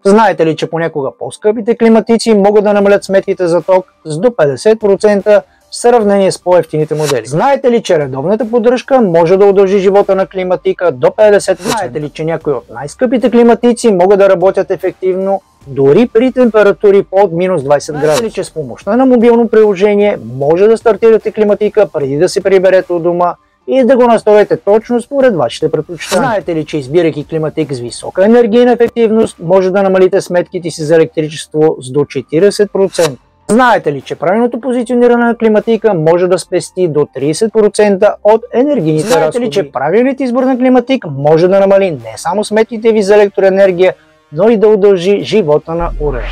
Знаете ли, че понякога по-скъпите климатици могат да намалят сметките за ток с до 50% в сравнение с по-евтините модели? Знаете ли, че редовната поддръжка може да удължи живота на климатика до 50%? Знаете ли, че някои от най-скъпите климатици могат да работят ефективно дори при температури под минус 20 градуса? Знаете ли, че с помощта на мобилно приложение може да стартирате климатика преди да се приберете от дома и да го настроите точно според вашите предпочитания? Знаете ли, че избирайки климатик с висока енергийна ефективност, може да намалите сметките си за електричество с до 40%? Знаете ли, че правилното позициониране на климатика може да спести до 30% от енергийните разходи? Знаете ли, че правилният избор на климатик може да намали не само сметките ви за електроенергия, но и да удължи живота на уреда?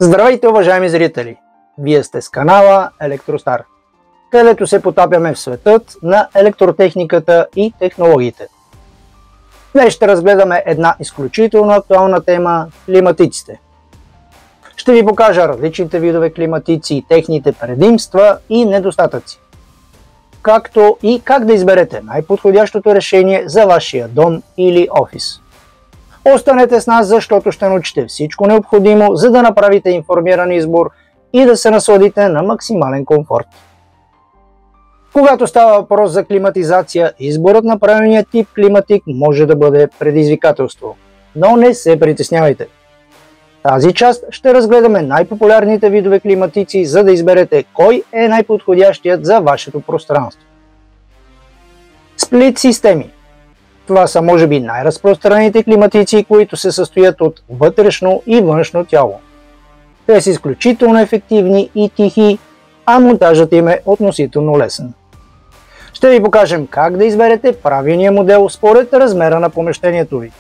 Здравейте, уважаеми зрители! Вие сте с канала Електростар, където се потапяме в светът на електротехниката и технологиите. Днес ще разгледаме една изключително актуална тема – климатиците. Ще ви покажа различните видове климатици и техните предимства и недостатъци, както и как да изберете най-подходящото решение за вашия дом или офис. Останете с нас, защото ще научите всичко необходимо, за да направите информиран избор и да се насладите на максимален комфорт. Когато става въпрос за климатизация, изборът на правилния тип климатик може да бъде предизвикателство, но не се притеснявайте. В тази част ще разгледаме най-популярните видове климатици, за да изберете кой е най-подходящият за вашето пространство. Сплит системи. Това са може би най-разпространените климатици, които се състоят от вътрешно и външно тяло. Те са изключително ефективни и тихи, а монтажът им е относително лесен. Ще ви покажем как да изберете правилния модел според размера на помещението ви.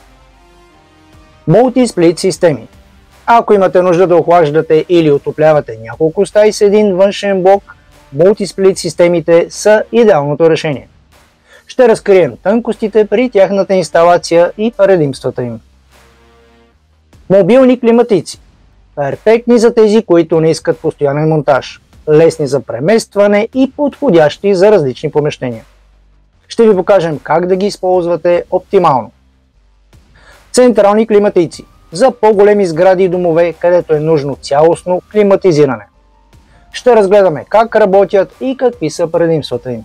Multi-Split системи. Ако имате нужда да охлаждате или отоплявате няколко стаи с един външен блок, Multi-Split системите са идеалното решение. Ще разкрием тънкостите при тяхната инсталация и предимствата им. Мобилни климатици. Перфектни за тези, които не искат постоянен монтаж, лесни за преместване и подходящи за различни помещения. Ще ви покажем как да ги използвате оптимално. Централни климатици. За по-големи сгради и домове, където е нужно цялостно климатизиране. Ще разгледаме как работят и какви са предимствата им.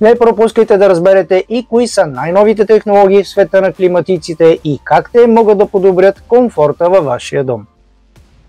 Не пропускайте да разберете и кои са най-новите технологии в света на климатиците и как те могат да подобрят комфорта във вашия дом.